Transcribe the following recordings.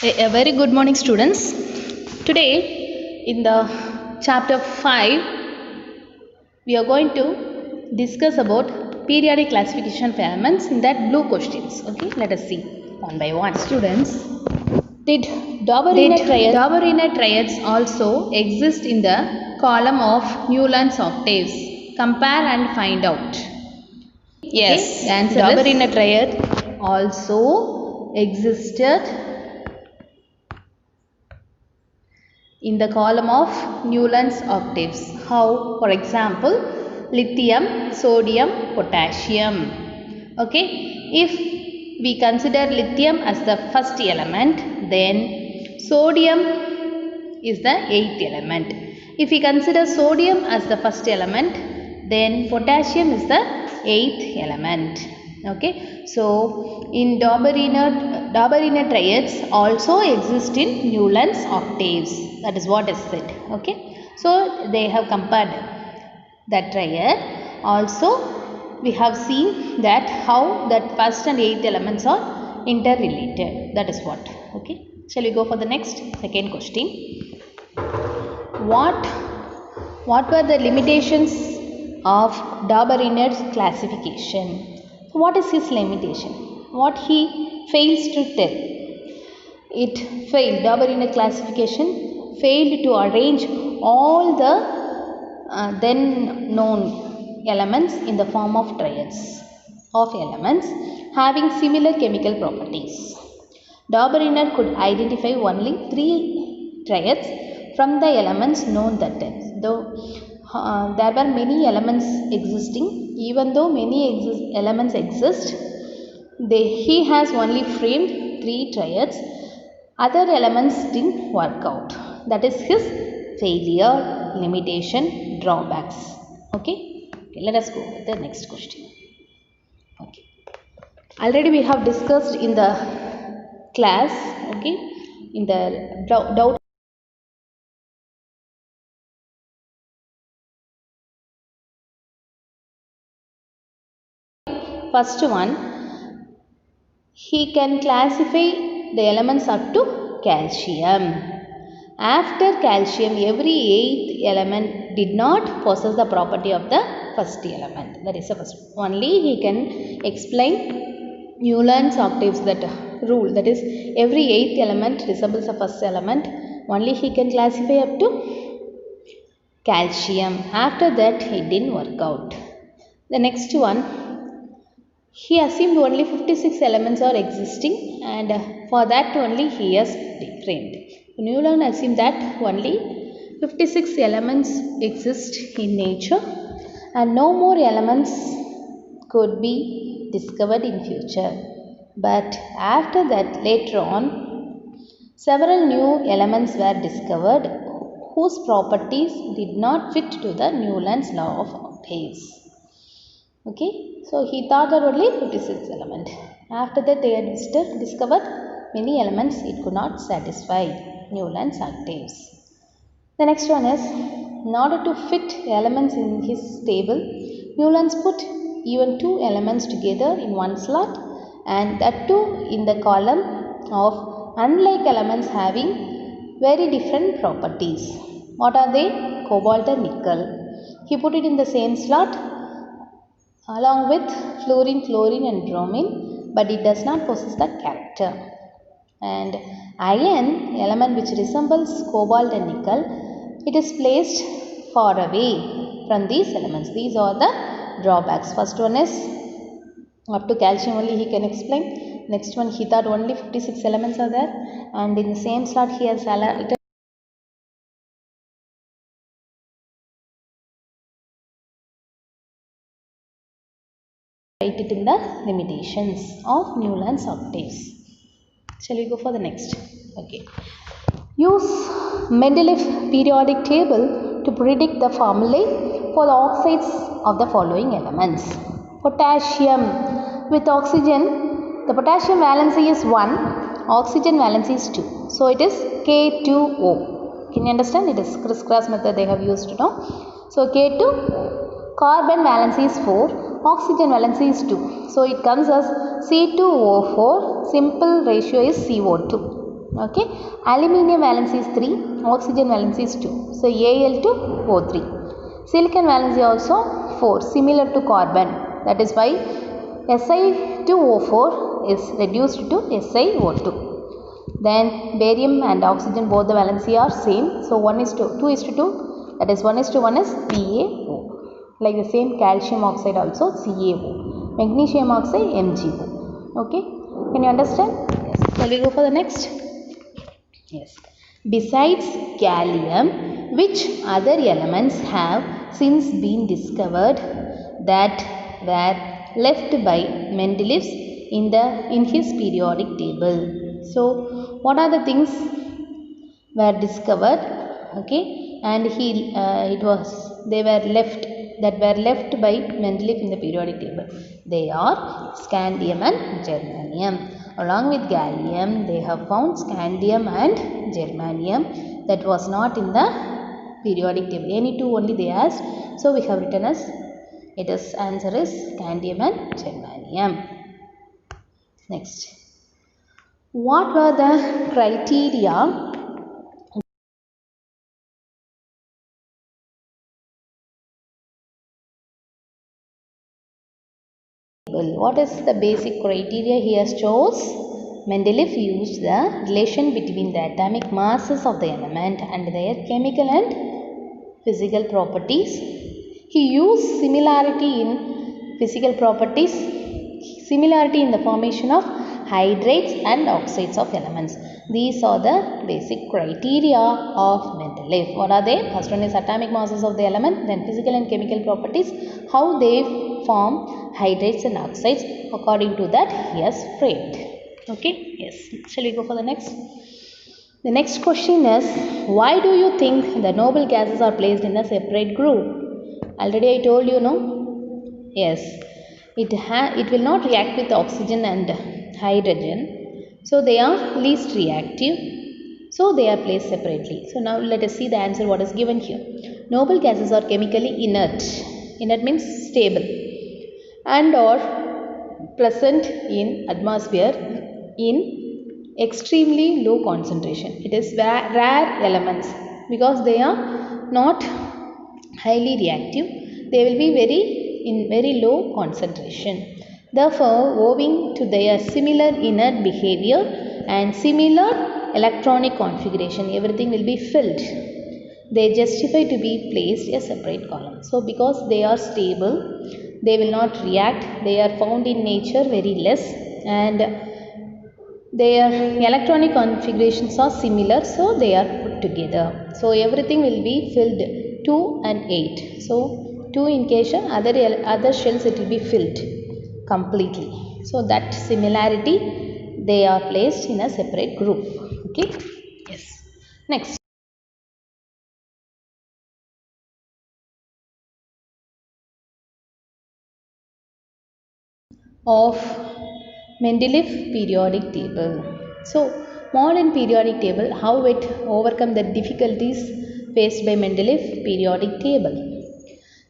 A very good morning, students. Today, in the chapter 5, we are going to discuss about periodic classification of elements in that blue questions. Okay, let us see one by one. Students, did Dauberiner triads also exist in the column of Newland's octaves? Compare and find out. Yes, Okay, the answer Dauberiner is triad also existed in the column of Newland's octaves. How? For example, lithium, sodium, potassium. Okay, if we consider lithium as the first element, then sodium is the eighth element. If we consider sodium as the first element, then potassium is the eighth element. Okay, so in Dauberiner triads also exist in Newland's octaves. That is what is said. Okay, so they have compared that triad. Also, we have seen that how that first and eighth elements are interrelated. That is what. Okay, shall we go for the next second question? What were the limitations of Dauberiner's classification? So what is his limitation? What he fails to tell? It failed. Dauberiner classification failed to arrange all the then known elements in the form of triads of elements having similar chemical properties. Dauberiner could identify only 3 triads from the elements known that time. Though there were many elements existing, even though many elements exist, he has only framed 3 triads. Other elements didn't work out. That is his failure, limitation, drawbacks. Okay, let us go with the next question. Okay, already we have discussed in the class, okay, in the doubt. First one, he can classify the elements up to calcium. After calcium, every 8th element did not possess the property of the first element. That is the first. Only he can explain Newland's octaves, that rule. That is, every 8th element resembles the first element. Only he can classify up to calcium. After that, it didn't work out. The next one, he assumed only 56 elements are existing, and for that only he has framed. Newland assumed that only 56 elements exist in nature and no more elements could be discovered in future. But after that, later on, several new elements were discovered whose properties did not fit to the Newland's law of octaves. Okay, so he thought that only 56 elements. After that, they had discovered many elements it could not satisfy Newland's octaves. The next one is, in order to fit elements in his table, Newland's put even 2 elements together in one slot, and that too in the column of unlike elements having very different properties. What are they? Cobalt and nickel. He put it in the same slot along with fluorine, chlorine and bromine, but it does not possess that character. And iron, element which resembles cobalt and nickel, it is placed far away from these elements. These are the drawbacks. First one is, up to calcium only he can explain. Next one, he thought only 56 elements are there, and in the same slot he has write it in the limitations of Newland's octaves. Shall we go for the next? Okay. Use Mendeleev periodic table to predict the formulae for the oxides of the following elements. Potassium with oxygen, the potassium valency is 1, oxygen valency is 2. So it is K2O. Can you understand? It is crisscross method they have used now. So K2O. Carbon valency is 4, oxygen valency is 2. So it comes as C2O4, simple ratio is CO2. Okay, aluminium valency is 3, oxygen valency is 2. So Al2O3. Silicon valency also 4, similar to carbon. That is why Si2O4 is reduced to SiO2. Then barium and oxygen, both the valency are same. So 1 is to 2 is to 2. That is 1 is to 1 is PaO. Like the same calcium oxide also CaO. Magnesium oxide MgO. Okay. Can you understand? Yes. Shall we go for the next? Yes. Besides gallium, which other elements have since been discovered that were left by Mendeleev in his periodic table? So, what are the things were discovered? Okay, and they were left by Mendeleev in the periodic table. They are scandium and germanium. Along with gallium, they have found scandium and germanium that was not in the periodic table. Any two only they asked, so we have written as it is answer is scandium and germanium. Next, what were the criteria What is the basic criteria he has chose? Mendeleev used the relation between the atomic masses of the element and their chemical and physical properties. He used similarity in physical properties, similarity in the formation of hydrates and oxides of elements. These are the basic criteria of Mendeleev. What are they? First one is atomic masses of the element, then physical and chemical properties, how they form hydrates and oxides. According to that, he has framed. Okay, yes. Shall we go for the next? The next question is, why do you think the noble gases are placed in a separate group? Already I told you, no? Yes. It will not react with oxygen and hydrogen. So they are least reactive. So they are placed separately. So now let us see the answer what is given here. Noble gases are chemically inert. Inert means stable and or present in atmosphere in extremely low concentration. It is rare elements because they are not highly reactive. They will be in very low concentration. Therefore, owing to their similar inert behavior and similar electronic configuration, everything will be filled. They justify to be placed a separate column. So, because they are stable, they will not react. They are found in nature very less and their electronic configurations are similar, so they are put together. So everything will be filled 2 and 8. So 2 in case of other shells it will be filled completely. So that similarity they are placed in a separate group. Okay. Yes. Next. Of Mendeleev periodic table. So, modern periodic table, how it overcome the difficulties faced by Mendeleev periodic table.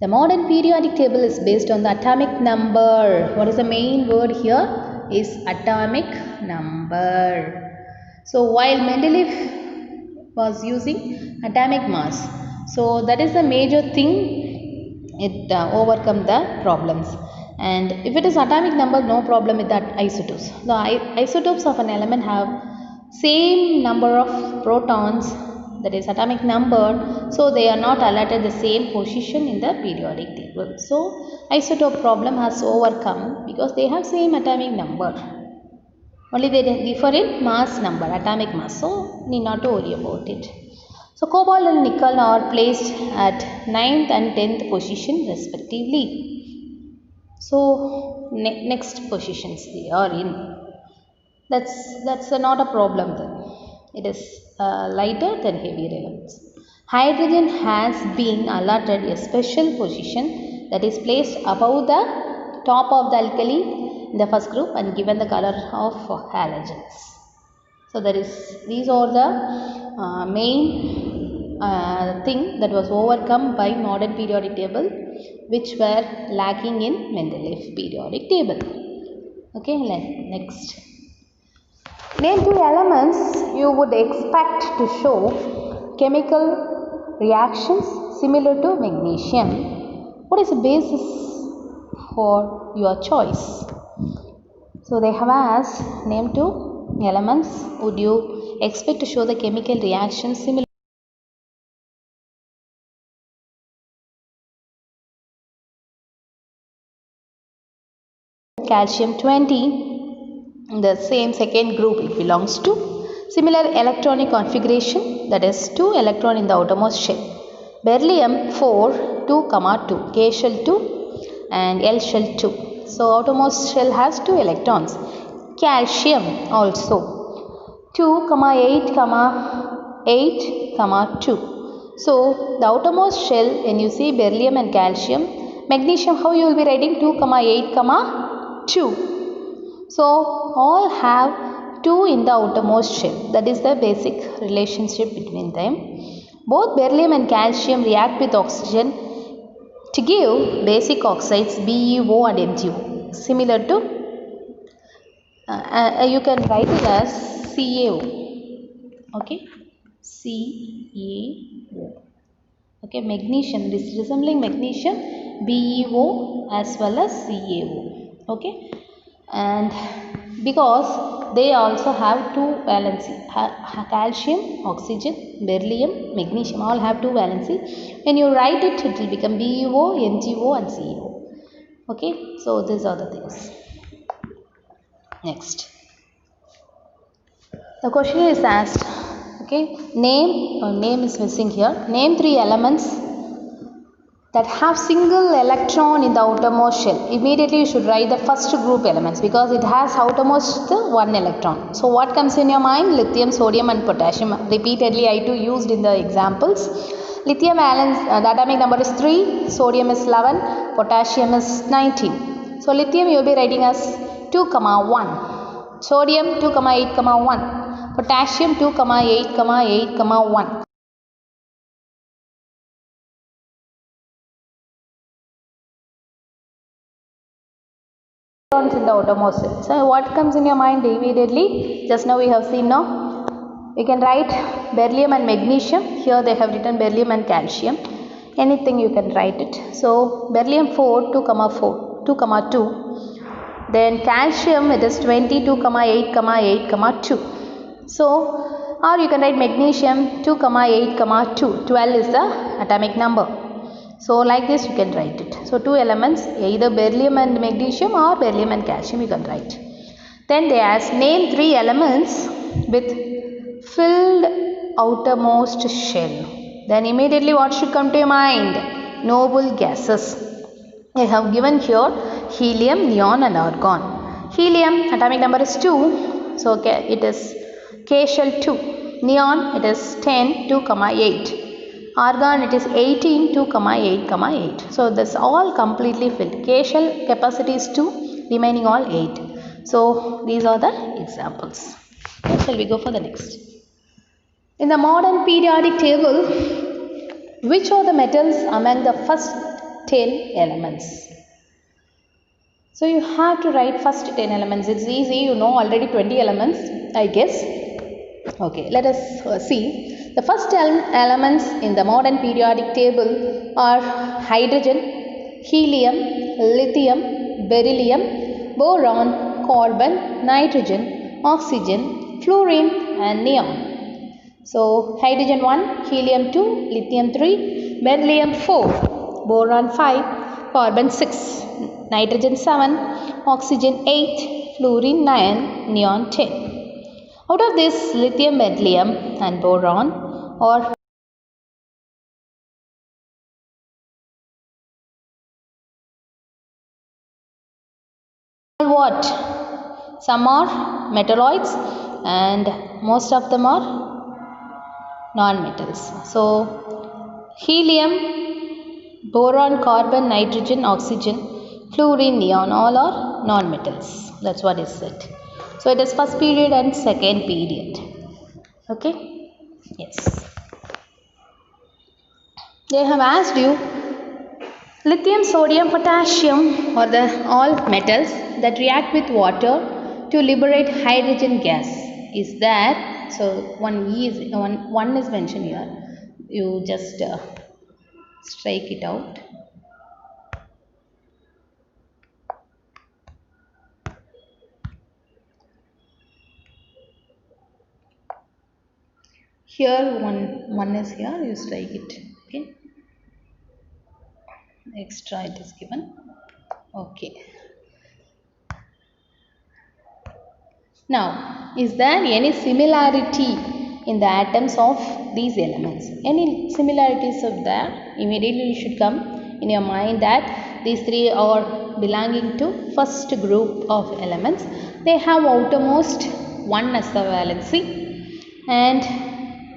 The modern periodic table is based on the atomic number. What is the main word here? Is atomic number. So, while Mendeleev was using atomic mass, so that is the major thing it overcome the problems. And if it is atomic number, no problem with that isotopes. The isotopes of an element have same number of protons, that is atomic number, so they are not allotted the same position in the periodic table. So isotope problem has overcome because they have same atomic number, only they differ in mass number, atomic mass, so need not to worry about it. So cobalt and nickel are placed at 9th and 10th position respectively. So next positions they are in. That's not a problem then. It is lighter than heavier elements. Hydrogen has been allotted a special position that is placed above the top of the alkali in the first group and given the color of halogens. So these are the main thing that was overcome by modern periodic table, which were lacking in Mendeleev periodic table. Okay, next. Name 2 elements you would expect to show chemical reactions similar to magnesium. What is the basis for your choice? So they have asked, name 2 elements would you expect to show the chemical reactions similar to calcium 20. The same second group it belongs to. Similar electronic configuration, that is 2 electron in the outermost shell. Beryllium 4, 2, 2, K shell 2 and L shell 2. So outermost shell has 2 electrons. Calcium also 2, 8, 8, 2. So the outermost shell, when you see beryllium and calcium, magnesium, how you will be writing 2, 8, 2. So all have 2 in the outermost shell. That is the basic relationship between them. Both beryllium and calcium react with oxygen to give basic oxides BeO and MgO. Similar to, you can write it as CaO. Okay, CaO. Okay, magnesium, this resembling magnesium, BeO as well as CaO. Okay, and because they also have 2 valency, calcium, oxygen, beryllium, magnesium all have 2 valency. When you write it, it will become BeO, MgO and CaO. Okay, so these are the things. Next, the question is asked, okay, name is missing here. Name 3 elements that have single electron in the outermost shell. Immediately you should write the first group elements because it has outermost 1 electron. So what comes in your mind? Lithium, sodium and potassium. Repeatedly I too used in the examples. Lithium valence, the atomic number is 3, sodium is 11, potassium is 19. So lithium you will be writing as 2, 1. Sodium 2, 8, 1. Potassium 2, 8, 8, 1. In the outermost cell. So what comes in your mind immediately? Just now we have seen now. We can write beryllium and magnesium. Here they have written beryllium and calcium. Anything you can write it. So beryllium 4, 2, 4, 2, 2. Then calcium it is 22, 8, 8, 2. So or you can write magnesium 2, 8, 2. 12 is the atomic number. So like this you can write it. So 2 elements, either beryllium and magnesium or beryllium and calcium you can write. Then they ask, name 3 elements with filled outermost shell. Then immediately what should come to your mind? Noble gases. They have given here helium, neon and argon. Helium atomic number is 2. So it is K shell 2. Neon it is 10, 2, 8. Argon it is 18, 2, 8, 8. So this all completely filled. K shell capacity is 2, remaining all 8. So these are the examples. Shall we go for the next? In the modern periodic table, which are the metals among the first 10 elements? So you have to write first 10 elements. It's easy, you know already 20 elements, I guess. Okay, let us see. The first elements in the modern periodic table are hydrogen, helium, lithium, beryllium, boron, carbon, nitrogen, oxygen, fluorine and neon. So hydrogen 1, helium 2, lithium 3, beryllium 4, boron 5, carbon 6, nitrogen 7, oxygen 8, fluorine 9, neon 10. Out of this, lithium, beryllium and boron are what? Some are metalloids and most of them are non-metals. So helium, boron, carbon, nitrogen, oxygen, fluorine, neon all are non-metals. That's what is said. So it is first period and second period. Okay? Yes. They have asked you, lithium, sodium, potassium are all metals that react with water to liberate hydrogen gas. is there. So one is mentioned here. You just strike it out. Here one is here. You strike it. Okay. Extra it is given. Okay. Now, is there any similarity in the atoms of these elements? Any similarities of that? Immediately you should come in your mind that these three are belonging to first group of elements. They have outermost one as the valency and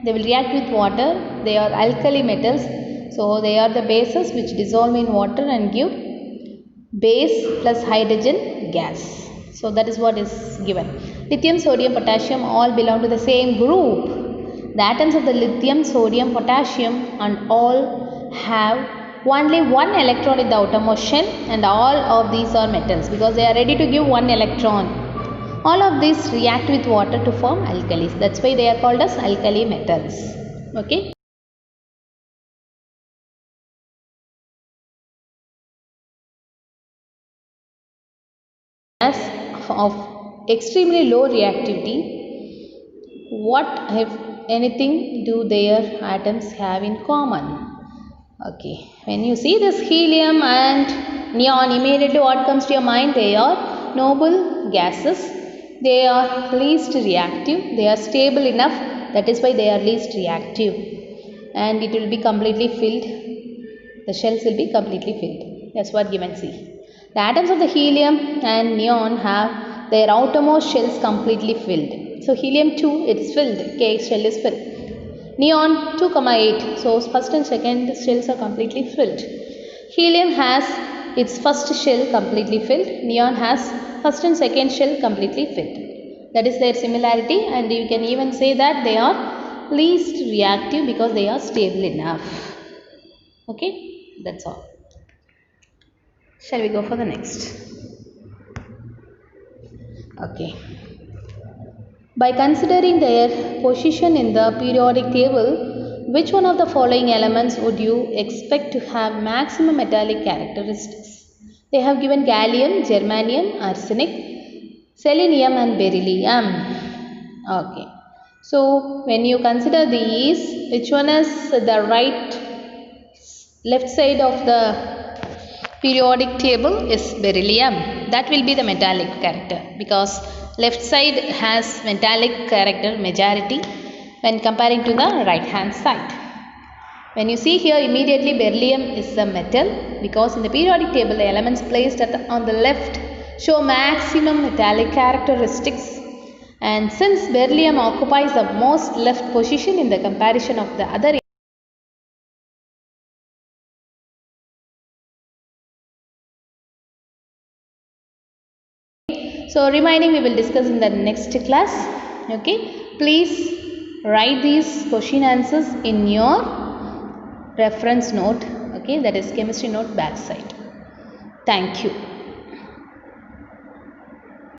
they will react with water. They are alkali metals. So, they are the bases which dissolve in water and give base plus hydrogen gas. So that is what is given. Lithium, sodium, potassium all belong to the same group. The atoms of the lithium, sodium, potassium and all have only one electron in the outermost shell and all of these are metals because they are ready to give one electron. All of these react with water to form alkalis. That's why they are called as alkali metals. Okay. As of extremely low reactivity, what if anything do their atoms have in common? Okay, when you see this helium and neon, immediately what comes to your mind? They are noble gases. They are least reactive. They are stable enough. That is why they are least reactive. And it will be completely filled. The shells will be completely filled. That's what given C. The atoms of the helium and neon have their outermost shells completely filled. So helium 2 it is filled. K shell is filled. Neon 2,8. So first and second shells are completely filled. Helium has its first shell completely filled. Neon has first and second shell completely filled. That is their similarity and you can even say that they are least reactive because they are stable enough. Okay, that's all. Shall we go for the next? Okay. By considering their position in the periodic table, which one of the following elements would you expect to have maximum metallic characteristics? They have given gallium, germanium, arsenic, selenium and beryllium. Okay. So, when you consider these, which one is the left side of the periodic table is beryllium. That will be the metallic character because left side has metallic character majority when comparing to the right hand side. When you see here immediately beryllium is a metal because in the periodic table the elements placed on the left show maximum metallic characteristics and since beryllium occupies the most left position in the comparison of the other so remaining we will discuss in the next class. Okay, please write these question answers in your reference note. Okay, that is chemistry note back side. Thank you.